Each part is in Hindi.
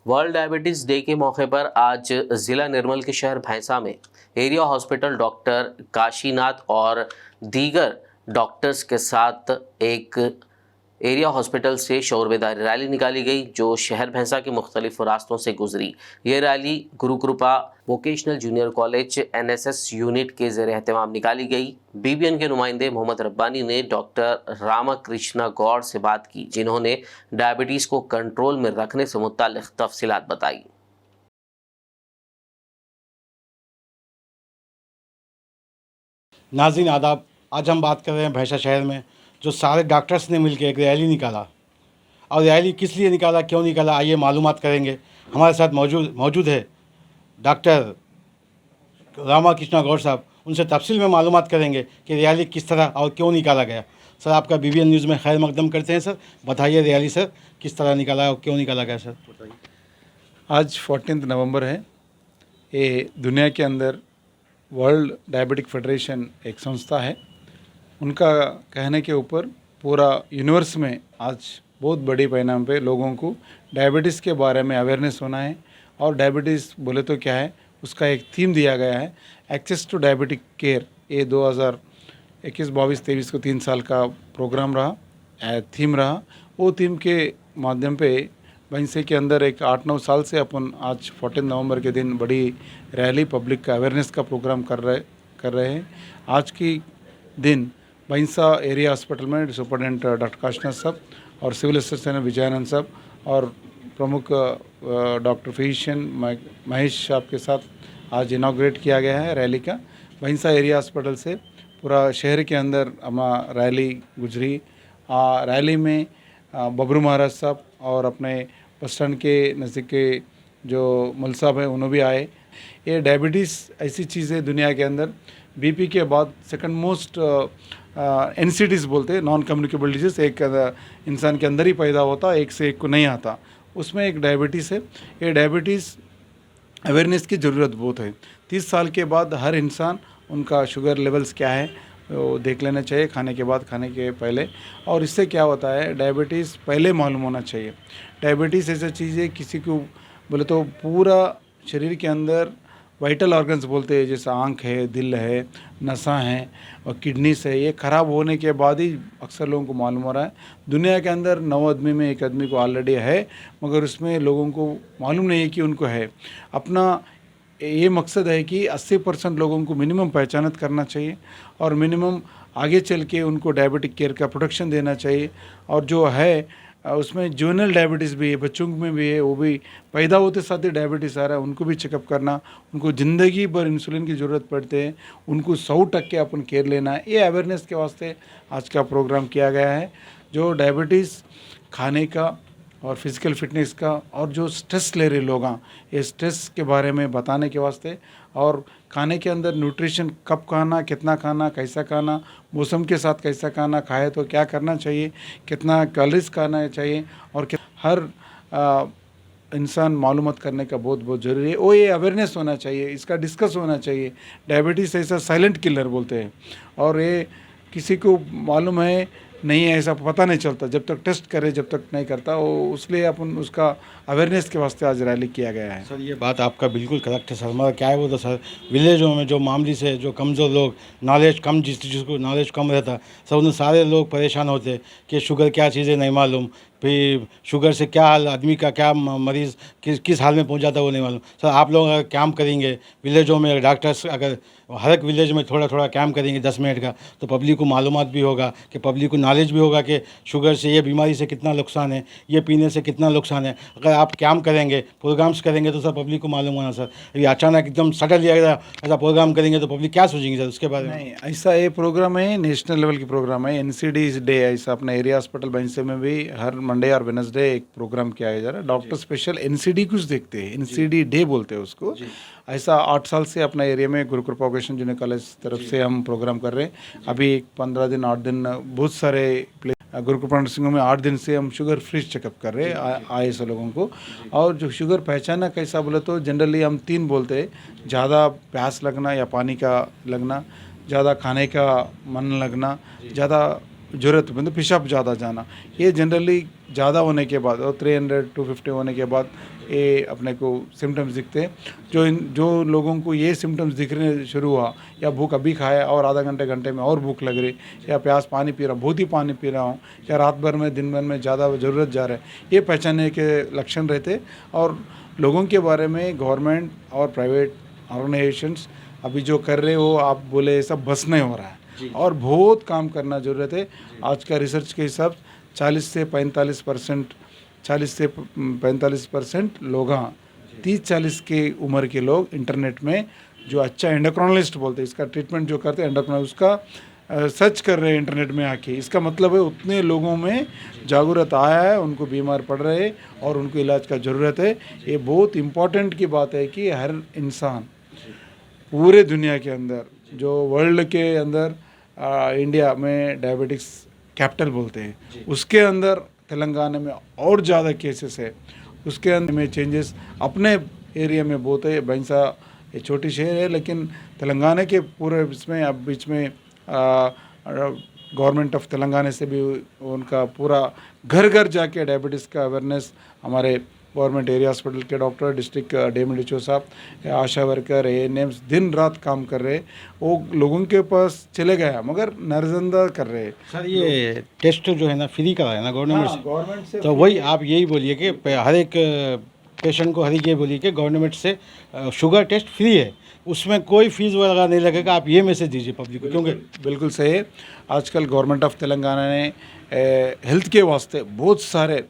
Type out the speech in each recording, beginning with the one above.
वर्ल्ड डायबिटीज़ डे के मौके पर आज ज़िला निर्मल के शहर भैंसा में एरिया हॉस्पिटल डॉक्टर काशीनाथ और दीगर डॉक्टर्स के साथ एक एरिया हॉस्पिटल से शौर्यदारी रैली निकाली गई जो शहर भैंसा के मुख्तलिफ रास्तों से गुजरी। ये रैली गुरु कृपा vocational junior college NSS unit के ज़ेर एहतमाम निकाली गई। बीबीएन के नुमाइंदे मोहम्मद रब्बानी ने डॉक्टर रामाकृष्णा गौड़ से बात की, जिन्होंने डायबिटीज़ को कंट्रोल में रखने से मुताल्लिक़ तफसीलात बताई। नाज़रीन आदाब, आज हम बात कर रहे हैं भैंसा शहर में जो सारे डॉक्टर्स ने मिलकर एक रैली निकाला। और रैली किस लिए निकाला, क्यों निकाला, आइए मालूमात करेंगे। हमारे साथ मौजूद है डॉक्टर रामाकृष्णा गौड़ साहब। उनसे तफसील में मालूमात करेंगे कि रैली किस तरह और क्यों निकाला गया। सर, आपका बीबीएन न्यूज़ में खैर मकदम करते हैं। सर बताइए, रैली सर किस तरह निकाला और क्यों निकाला गया। सर बताइए। आज 14 नवंबर है। ये दुनिया के अंदर वर्ल्ड डायबिटिक फेडरेशन एक संस्था है। उनका कहने के ऊपर पूरा यूनिवर्स में आज बहुत बड़ी पैमाने पे लोगों को डायबिटीज़ के बारे में अवेयरनेस होना है। और डायबिटीज़ बोले तो क्या है, उसका एक थीम दिया गया है, एक्सेस टू डायबिटिक केयर। ये 2021, 22, 23 को 3 साल का प्रोग्राम रहा, थीम रहा। वो थीम के माध्यम पे भैंसे के अंदर एक 8-9 साल से अपन आज 14 नवंबर के दिन बड़ी रैली पब्लिक का अवेयरनेस का प्रोग्राम कर रहे हैं। आज की दिन भैंसा एरिया हॉस्पिटल में सुपरिटेंडेंट डॉक्टर काशीनाथ साहब और सिविल सर्जन विजयानंद साहब और प्रमुख डॉक्टर फिजिशियन महेश साहब के साथ आज इनाग्रेट किया गया है रैली का। भैंसा एरिया हॉस्पिटल से पूरा शहर के अंदर हमारा रैली गुजरी। रैली में बबरू महाराज साहब और अपने बस स्टैंड के नज़दीक के जो मुल साहब हैं उन्होंने भी आए। ये डायबिटीज़ ऐसी चीज़ है दुनिया के अंदर, बीपी के बाद सेकंड मोस्ट एनसीडीज़ बोलते हैं, नॉन कम्युनिकेबल डिजीज़। एक इंसान के अंदर ही पैदा होता, एक से एक को नहीं आता, उसमें एक डायबिटीज़ है। ये डायबिटीज़ अवेयरनेस की ज़रूरत बहुत है। 30 साल के बाद हर इंसान उनका शुगर लेवल्स क्या है वो देख लेना चाहिए, खाने के बाद, खाने के पहले। और इससे क्या होता है, डायबिटीज़ पहले मालूम होना चाहिए। डायबिटीज़ ऐसा चीज़ है, किसी को बोले तो पूरा शरीर के अंदर वाइटल ऑर्गन्स बोलते हैं, जैसे आँख है, दिल है, नसा है और किडनीस है, ये ख़राब होने के बाद ही अक्सर लोगों को मालूम हो रहा है। दुनिया के अंदर 9 आदमी में 1 आदमी को ऑलरेडी है, मगर उसमें लोगों को मालूम नहीं है कि उनको है। अपना ये मकसद है कि 80% लोगों को मिनिमम पहचानत करना चाहिए और मिनिमम आगे चल के उनको डायबिटिक केयर का प्रोटेक्शन देना चाहिए। और जो है उसमें जुवेनाइल डायबिटीज़ भी है, बच्चों में भी है, वो भी पैदा होते साथ ही डायबिटीज़ आ रहा है, उनको भी चेकअप करना। उनको ज़िंदगी भर इंसुलिन की ज़रूरत पड़ते हैं, उनको 100% अपन केयर लेना है। ये अवेयरनेस के वास्ते आज का प्रोग्राम किया गया है। जो डायबिटीज़, खाने का और फिज़िकल फिटनेस का, और जो स्ट्रेस ले रहे लोग हैं, ये स्ट्रेस के बारे में बताने के वास्ते, और खाने के अंदर न्यूट्रिशन कब खाना, कितना खाना, कैसा खाना, मौसम के साथ कैसा खाना, खाए तो क्या करना चाहिए, कितना कैलोरीज खाना चाहिए, और हर इंसान मालूमात करने का बहुत बहुत ज़रूरी है। वो ये अवेयरनेस होना चाहिए, इसका डिस्कस होना चाहिए। डायबिटीज़ ऐसा साइलेंट किलर बोलते हैं और ये किसी को मालूम है नहीं है, ऐसा पता नहीं चलता जब तक टेस्ट करे, जब तक नहीं करता वो। इसलिए अपन उसका अवेयरनेस के वास्ते आज रैली किया गया है। सर ये बात आपका बिल्कुल करेक्ट है। सर हमारा क्या है वो तो सर विलेजों में जो मामूली से जो कमज़ोर लोग, नॉलेज कम, जिसको नॉलेज कम रहता, सर उन सारे लोग परेशान होते कि शुगर क्या चीज़ है नहीं मालूम, फिर शुगर से क्या हाल आदमी का, क्या मरीज़ किस हाल में पहुंच जाता है वो नहीं मालूम। सर आप लोग अगर कैंप करेंगे विलेजों में, डॉक्टर्स अगर हर एक विलेज में थोड़ा थोड़ा कैंप करेंगे 10 मिनट का, तो पब्लिक को मालूमात भी होगा, कि पब्लिक को नॉलेज भी होगा कि शुगर से, ये बीमारी से कितना नुकसान है, ये पीने से कितना नुकसान है। अगर आप कैंप करेंगे, प्रोग्राम्स करेंगे तो सर पब्लिक को मालूम होना। सर ये अचानक एकदम सडनली ऐसा प्रोग्राम करेंगे तो पब्लिक क्या सोचेंगे सर उसके बारे में? नहीं, ऐसा ये प्रोग्राम है, नेशनल लेवल की प्रोग्राम है, एनसीडीज़ डे। ऐसा अपने एरिया हॉस्पिटल भैंसे में भी हर मंडे और वेडनेसडे एक प्रोग्राम किया जा रहा है। डॉक्टर स्पेशल एनसीडी कुछ देखते हैं, एनसीडी डे बोलते हैं उसको। ऐसा 8 साल से अपना एरिया में गुरु कृपा वोकेशनल जूनियर कॉलेज तरफ से हम प्रोग्राम कर रहे हैं। अभी 15 दिन 8 दिन बहुत सारे गुरु कृपा नर्सिंग होम में 8 दिन से हम शुगर फ्री चेकअप कर रहे हैं आए ऐसे लोगों को। और जो शुगर पहचाना कैसा बोले तो जनरली हम 3 बोलते हैं, ज़्यादा प्यास लगना या पानी का लगना, ज़्यादा खाने का मन लगना, ज़्यादा ज़रूरत मतलब पेशाब ज़्यादा जाना, ये जनरली ज़्यादा होने के बाद और 300-250 होने के बाद ये अपने को सिम्टम्स दिखते हैं। जो लोगों को ये सिम्टम्स दिखने शुरू हुआ, या भूख अभी खाया और आधा घंटे में और भूख लग रही, या प्यास पानी पी रहा, बहुत ही पानी पी रहा हूँ, या रात भर में दिन भर में ज़्यादा ज़रूरत जा रहा है, ये पहचानने के लक्षण रहते। और लोगों के बारे में गवर्नमेंट और प्राइवेट ऑर्गेनाइजेशंस अभी जो कर रहे हो, आप बोले सब बस नहीं हो रहा है और बहुत काम करना ज़रूरत है। आज का रिसर्च के हिसाब 40 से 45% लोग, हाँ 30-40 के उम्र के लोग इंटरनेट में जो अच्छा एंडोक्रोनलिस्ट बोलते हैं, इसका ट्रीटमेंट जो करते हैं एंडोक्रोनलिस्ट, उसका सर्च कर रहे हैं इंटरनेट में आके। इसका मतलब है उतने लोगों में जागरूकता आया है, उनको बीमार पड़ रहे हैं और उनको इलाज का ज़रूरत है। ये बहुत इम्पोर्टेंट की बात है कि हर इंसान पूरे दुनिया के अंदर, जो वर्ल्ड के अंदर इंडिया में डायबिटिक्स कैपिटल बोलते हैं, उसके अंदर तेलंगाना में और ज़्यादा केसेस है। उसके अंदर में चेंजेस अपने एरिया में बहुत है। भैंसा ये छोटी शहर है, लेकिन तेलंगाना के पूरे इसमें अब बीच में गवर्नमेंट ऑफ तेलंगाना से भी उनका पूरा घर घर जाके डायबिटीज़ का अवेयरनेस हमारे गवर्नमेंट एरिया हॉस्पिटल के डॉक्टर, डिस्ट्रिक्ट DMDHO साहब, आशा वर्कर, ANMs दिन रात काम कर रहे, वो लोगों के पास चले गया मगर नजरअंदाज कर रहे। सर ये टेस्ट जो है ना फ्री का है ना गवर्नमेंट गवर्नमेंट से, तो वही आप यही बोलिए कि हर एक पेशेंट को हर एक ये बोलिए कि गवर्नमेंट से शुगर टेस्ट फ्री है, उसमें कोई फीस वगैरह नहीं लगेगा। आप ये मैसेज दीजिए पब्लिक को, क्योंकि बिल्कुल सही है। आजकल गवर्नमेंट ऑफ तेलंगाना ने हेल्थ के वास्ते बहुत सारे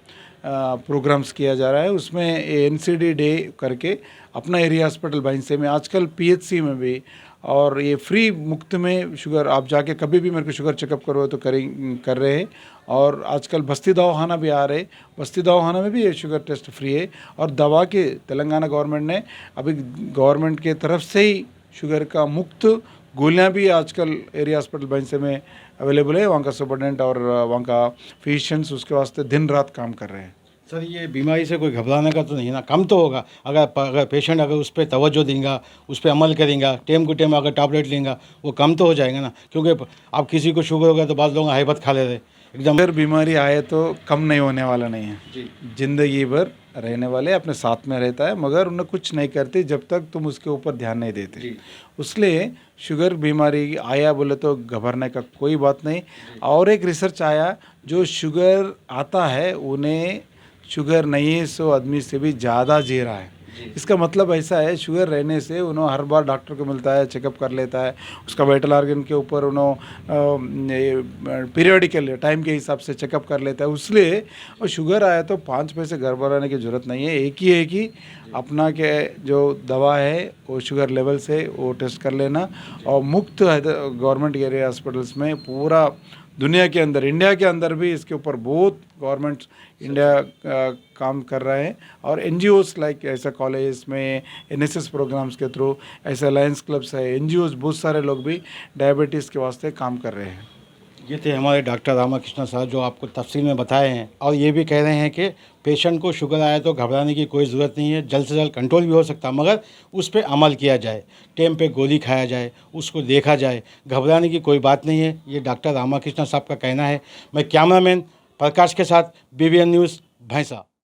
प्रोग्राम्स किया जा रहा है। उसमें NCD डे करके अपना एरिया हॉस्पिटल भैंसे में, आजकल PHC में भी, और ये फ्री मुफ्त में शुगर आप जाके कभी भी मेरे को शुगर चेकअप करो तो कर रहे हैं। और आजकल बस्ती दवाखाना भी आ रहे, बस्ती दवाखाना में भी ये शुगर टेस्ट फ्री है। और दवा के तेलंगाना गवर्नमेंट ने अभी गवर्नमेंट के तरफ से ही शुगर का मुफ्त गोलियां भी आजकल एरिया हॉस्पिटल भैंसे में अवेलेबल है। वहाँ का सुपरडेंट और वहाँ का फिजिशियंस उसके वास्ते दिन रात काम कर रहे हैं। सर ये बीमारी से कोई घबराने का तो नहीं ना, कम तो होगा अगर पेशेंट अगर उस पर तवज्जो देंगे, उस पर अमल करेंगे, टाइम टू टाइम अगर टैबलेट लेंगे, वो कम तो हो जाएगा ना। क्योंकि आप किसी को शुगर होगा तो बाद लोग हाइबत खा ले रहे एकदम। अगर बीमारी आए तो कम नहीं होने वाला नहीं है, जिंदगी भर रहने वाले अपने साथ में रहता है, मगर उन्हें कुछ नहीं करती जब तक तुम उसके ऊपर ध्यान नहीं देते। इसलिए शुगर बीमारी आया बोले तो घबराने का कोई बात नहीं। और एक रिसर्च आया, जो शुगर आता है उन्हें शुगर नहीं है सो आदमी से भी ज़्यादा जी रहा है। इसका मतलब ऐसा है, शुगर रहने से उन्होंने हर बार डॉक्टर को मिलता है, चेकअप कर लेता है, उसका वाइटल ऑर्गन के ऊपर उन्होंने पीरियडिकल टाइम के हिसाब से चेकअप कर लेता है। इसलिए और शुगर आया तो 5 पैसे घबराने की ज़रूरत नहीं है। एक ही है कि अपना के जो दवा है वो शुगर लेवल से वो टेस्ट कर लेना। और मुफ्त गवर्नमेंट एरिया हॉस्पिटल्स में पूरा दुनिया के अंदर, इंडिया के अंदर भी इसके ऊपर बहुत गवर्नमेंट इंडिया काम कर रहा है। और NGOs लाइक ऐसा कॉलेज में NSS प्रोग्राम्स के थ्रू, ऐसे अलायंस क्लब्स है, NGOs बहुत सारे लोग भी डायबिटीज़ के वास्ते काम कर रहे हैं। ये थे हमारे डॉक्टर रामाकृष्ण साहब जो आपको तफसील में बताए हैं, और ये भी कह रहे हैं कि पेशेंट को शुगर आया तो घबराने की कोई ज़रूरत नहीं है, जल्द से जल्द कंट्रोल भी हो सकता है, मगर उस पर अमल किया जाए, टाइम पे गोली खाया जाए, उसको देखा जाए, घबराने की कोई बात नहीं है। ये डॉक्टर रामाकृष्ण साहब का कहना है। मैं कैमरामैन प्रकाश के साथ BBN न्यूज़ भैंसा।